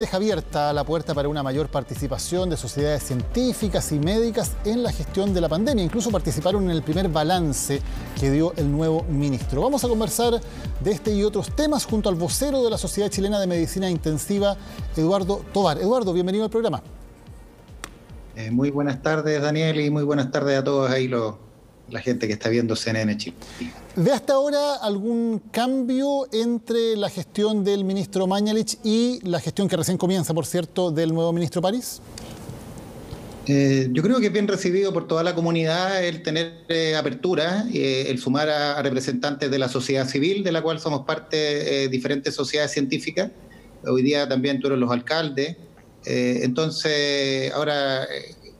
Deja abierta la puerta para una mayor participación de sociedades científicas y médicas en la gestión de la pandemia. Incluso participaron en el primer balance que dio el nuevo ministro. Vamos a conversar de este y otros temas junto al vocero de la Sociedad Chilena de Medicina Intensiva, Eduardo Tovar. Eduardo, bienvenido al programa. Muy buenas tardes, Daniel, y muy buenas tardes a todos ahí la gente que está viendo CNN Chile. ¿Ve hasta ahora algún cambio entre la gestión del ministro Mañalich y la gestión que recién comienza, por cierto, del nuevo ministro París? Yo creo que es bien recibido por toda la comunidad el tener apertura, el sumar a representantes de la sociedad civil, de la cual somos parte diferentes sociedades científicas. Hoy día también tuvieron los alcaldes. Entonces, ahora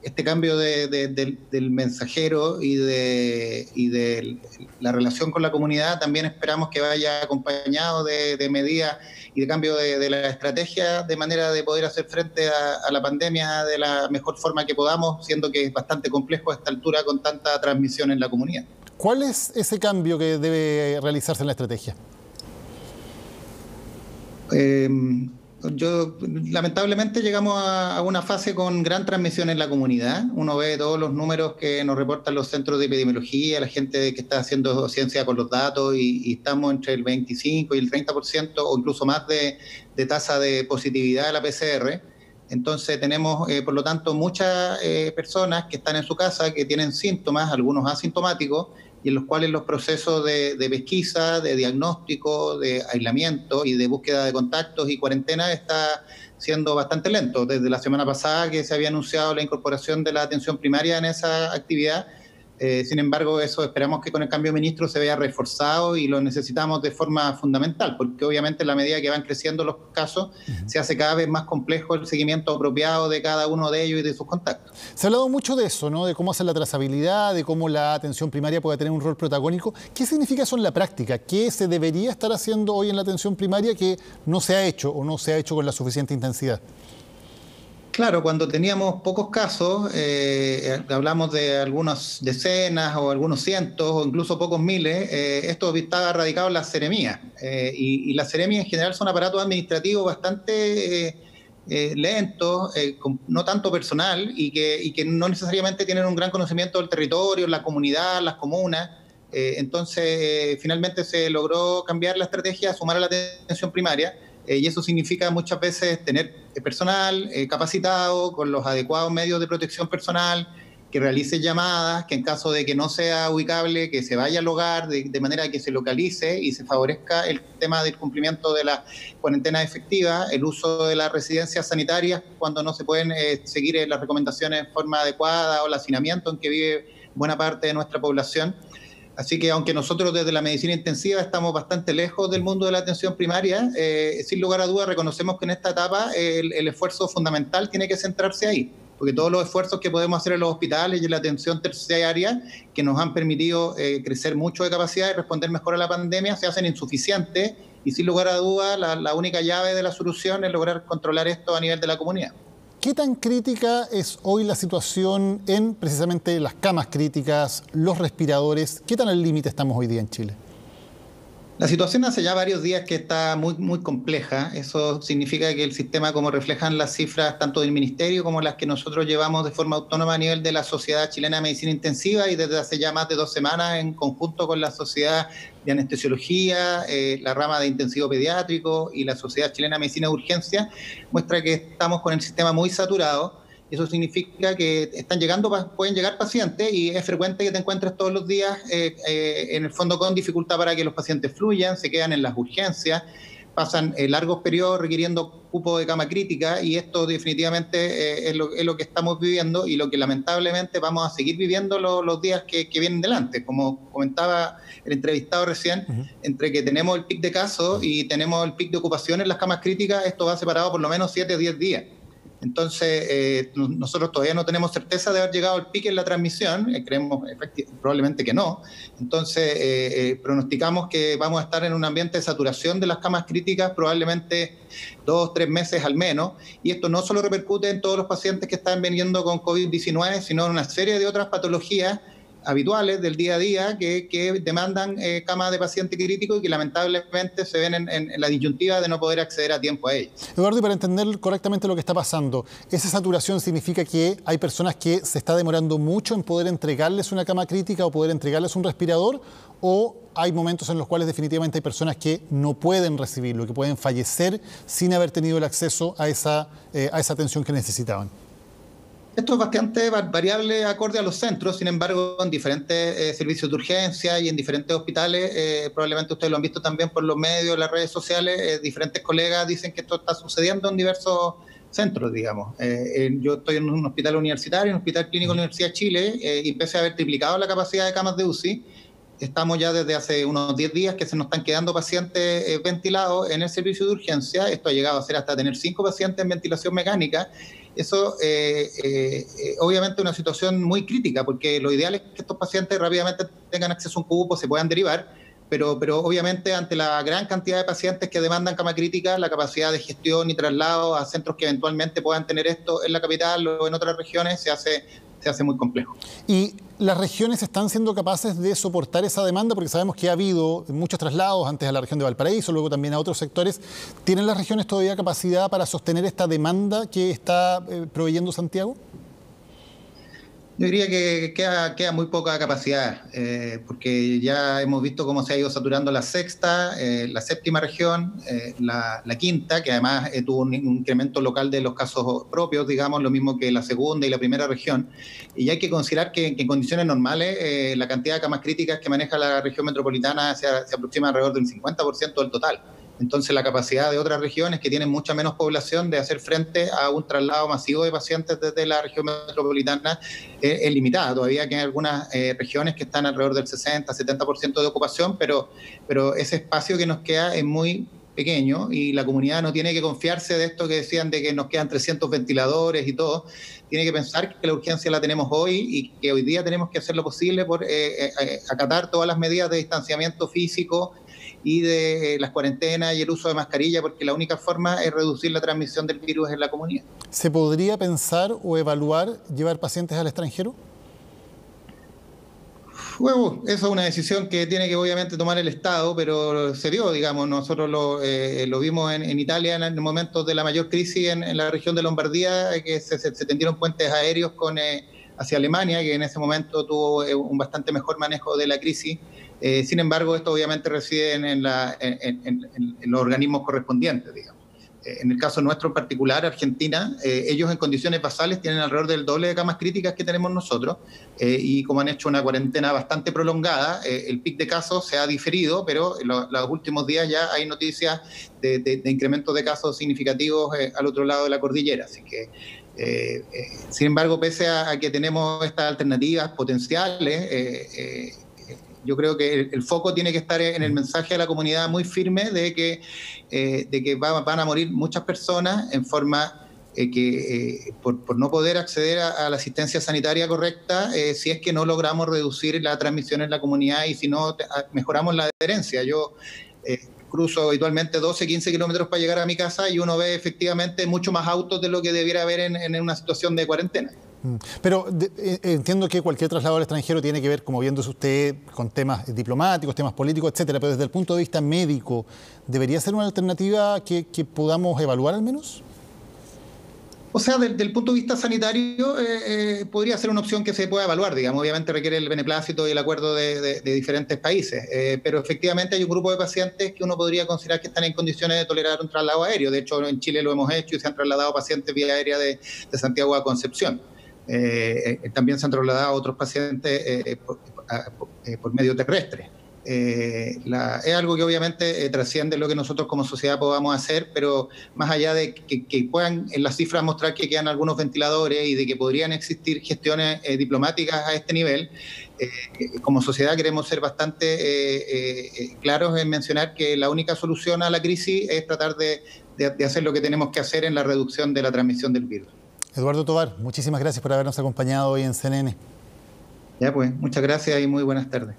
este cambio del mensajero y de la relación con la comunidad también esperamos que vaya acompañado de medidas y de cambio de la estrategia, de manera de poder hacer frente a la pandemia de la mejor forma que podamos, siendo que es bastante complejo a esta altura con tanta transmisión en la comunidad. ¿Cuál es ese cambio que debe realizarse en la estrategia? Lamentablemente llegamos a una fase con gran transmisión en la comunidad. Uno ve todos los números que nos reportan los centros de epidemiología, la gente que está haciendo ciencia con los datos, y estamos entre el 25 y el 30% o incluso más de tasa de positividad de la PCR. Entonces tenemos, por lo tanto, muchas personas que están en su casa, que tienen síntomas, algunos asintomáticos, y en los cuales los procesos de pesquisa, de diagnóstico, de aislamiento y de búsqueda de contactos y cuarentena está siendo bastante lento. Desde la semana pasada que se había anunciado la incorporación de la atención primaria en esa actividad, sin embargo, eso esperamos que con el cambio de ministro se vea reforzado y lo necesitamos de forma fundamental, porque obviamente en la medida que van creciendo los casos, se hace cada vez más complejo el seguimiento apropiado de cada uno de ellos y de sus contactos. Se ha hablado mucho de eso, ¿no? De cómo hacer la trazabilidad, de cómo la atención primaria puede tener un rol protagónico. ¿Qué significa eso en la práctica? ¿Qué se debería estar haciendo hoy en la atención primaria que no se ha hecho o no se ha hecho con la suficiente intensidad? Claro, cuando teníamos pocos casos, hablamos de algunas decenas o algunos cientos o incluso pocos miles, esto estaba radicado en las seremías. Y las seremías en general son aparatos administrativos bastante lentos, con no tanto personal y que no necesariamente tienen un gran conocimiento del territorio, la comunidad, las comunas. Entonces, finalmente se logró cambiar la estrategia, sumar a la atención primaria. Y eso significa muchas veces tener personal capacitado, con los adecuados medios de protección personal, que realice llamadas, que en caso de que no sea ubicable, que se vaya al hogar, de manera que se localice y se favorezca el tema del cumplimiento de la cuarentena efectiva, el uso de las residencias sanitarias cuando no se pueden seguir las recomendaciones en forma adecuada, o el hacinamiento en que vive buena parte de nuestra población. Así que aunque nosotros desde la medicina intensiva estamos bastante lejos del mundo de la atención primaria, sin lugar a dudas reconocemos que en esta etapa el esfuerzo fundamental tiene que centrarse ahí, porque todos los esfuerzos que podemos hacer en los hospitales y en la atención terciaria, que nos han permitido crecer mucho de capacidad y responder mejor a la pandemia, se hacen insuficientes, y sin lugar a dudas la única llave de la solución es lograr controlar esto a nivel de la comunidad. ¿Qué tan crítica es hoy la situación en precisamente las camas críticas, los respiradores? ¿Qué tan al límite estamos hoy día en Chile? La situación hace ya varios días que está muy compleja. Eso significa que el sistema, como reflejan las cifras tanto del Ministerio como las que nosotros llevamos de forma autónoma a nivel de la Sociedad Chilena de Medicina Intensiva, y desde hace ya más de 2 semanas en conjunto con la Sociedad de Anestesiología, la rama de Intensivo Pediátrico y la Sociedad Chilena de Medicina de Urgencia, muestra que estamos con el sistema muy saturado. Eso significa que pueden llegar pacientes, y es frecuente que te encuentres todos los días en el fondo con dificultad para que los pacientes fluyan, se quedan en las urgencias, pasan largos periodos requiriendo cupo de cama crítica, y esto definitivamente es lo que estamos viviendo y lo que lamentablemente vamos a seguir viviendo los días que vienen delante. Como comentaba el entrevistado recién, entre que tenemos el pic de casos y tenemos el pic de ocupación en las camas críticas, esto va separado por lo menos 7 o 10 días. Entonces, nosotros todavía no tenemos certeza de haber llegado al pique en la transmisión, creemos probablemente que no. Entonces, pronosticamos que vamos a estar en un ambiente de saturación de las camas críticas probablemente 2 o 3 meses al menos, y esto no solo repercute en todos los pacientes que están viniendo con COVID-19, sino en una serie de otras patologías habituales del día a día que demandan camas de paciente crítico y que lamentablemente se ven en la disyuntiva de no poder acceder a tiempo a ellas. Eduardo, y para entender correctamente lo que está pasando, ¿esa saturación significa que hay personas que se está demorando mucho en poder entregarles una cama crítica o poder entregarles un respirador? ¿O hay momentos en los cuales definitivamente hay personas que no pueden recibirlo, que pueden fallecer sin haber tenido el acceso a esa atención que necesitaban? Esto es bastante variable acorde a los centros, sin embargo, en diferentes servicios de urgencia y en diferentes hospitales, probablemente ustedes lo han visto también por los medios, las redes sociales, diferentes colegas dicen que esto está sucediendo en diversos centros, digamos. Yo estoy en un hospital universitario, un hospital clínico de la Universidad de Chile, y pese a haber triplicado la capacidad de camas de UCI, estamos ya desde hace unos 10 días que se nos están quedando pacientes ventilados en el servicio de urgencia. Esto ha llegado a ser hasta tener 5 pacientes en ventilación mecánica. Eso obviamente es una situación muy crítica, porque lo ideal es que estos pacientes rápidamente tengan acceso a un cupo, se puedan derivar, pero obviamente ante la gran cantidad de pacientes que demandan cama crítica, la capacidad de gestión y traslado a centros que eventualmente puedan tener esto en la capital o en otras regiones se hace muy complejo. ¿Y las regiones están siendo capaces de soportar esa demanda? Porque sabemos que ha habido muchos traslados antes a la región de Valparaíso, luego también a otros sectores. ¿Tienen las regiones todavía capacidad para sostener esta demanda que está proveyendo Santiago? Yo diría que queda muy poca capacidad, porque ya hemos visto cómo se ha ido saturando la sexta, la séptima región, la quinta, que además tuvo un incremento local de los casos propios, digamos, lo mismo que la segunda y la primera región. Y hay que considerar que en condiciones normales la cantidad de camas críticas que maneja la región metropolitana se aproxima alrededor del 50% del total. Entonces, la capacidad de otras regiones que tienen mucha menos población de hacer frente a un traslado masivo de pacientes desde la región metropolitana es limitada. Todavía que hay algunas regiones que están alrededor del 60-70% de ocupación, pero ese espacio que nos queda es muy pequeño y la comunidad no tiene que confiarse de esto que decían de que nos quedan 300 ventiladores y todo. Tiene que pensar que la urgencia la tenemos hoy y que hoy día tenemos que hacer lo posible por acatar todas las medidas de distanciamiento físico y de las cuarentenas y el uso de mascarilla, porque la única forma es reducir la transmisión del virus en la comunidad. ¿Se podría pensar o evaluar llevar pacientes al extranjero? Bueno, eso es una decisión que tiene que obviamente tomar el Estado, pero se dio, digamos, nosotros lo vimos en Italia en el momento de la mayor crisis en la región de Lombardía, que se tendieron puentes aéreos hacia Alemania, que en ese momento tuvo un bastante mejor manejo de la crisis. Sin embargo, esto obviamente reside en los organismos correspondientes, digamos. En el caso nuestro en particular, Argentina, ellos en condiciones basales tienen alrededor del doble de camas críticas que tenemos nosotros, y como han hecho una cuarentena bastante prolongada, el pic de casos se ha diferido, pero en los últimos días ya hay noticias de incrementos de casos significativos al otro lado de la cordillera. Así que, sin embargo, pese a que tenemos estas alternativas potenciales, yo creo que el foco tiene que estar en el mensaje a la comunidad muy firme de que van a morir muchas personas en forma por no poder acceder a la asistencia sanitaria correcta, si es que no logramos reducir la transmisión en la comunidad y si no mejoramos la adherencia. Yo cruzo habitualmente 12-15 kilómetros para llegar a mi casa y uno ve efectivamente mucho más autos de lo que debiera haber en una situación de cuarentena. Pero entiendo que cualquier traslado al extranjero tiene que ver, como viéndose usted, con temas diplomáticos, temas políticos, etcétera, pero desde el punto de vista médico, ¿debería ser una alternativa que podamos evaluar al menos? O sea, desde el punto de vista sanitario, podría ser una opción que se pueda evaluar, digamos. Obviamente requiere el beneplácito y el acuerdo de diferentes países, pero efectivamente hay un grupo de pacientes que uno podría considerar que están en condiciones de tolerar un traslado aéreo. De hecho, en Chile lo hemos hecho y se han trasladado pacientes vía aérea de Santiago a Concepción. También se han trasladado otros pacientes por medio terrestre. Es algo que obviamente trasciende lo que nosotros como sociedad podamos hacer, pero más allá de que puedan en las cifras mostrar que quedan algunos ventiladores y de que podrían existir gestiones diplomáticas a este nivel, como sociedad queremos ser bastante claros en mencionar que la única solución a la crisis es tratar de hacer lo que tenemos que hacer en la reducción de la transmisión del virus. Eduardo Tovar, muchísimas gracias por habernos acompañado hoy en CNN. Ya pues, muchas gracias y muy buenas tardes.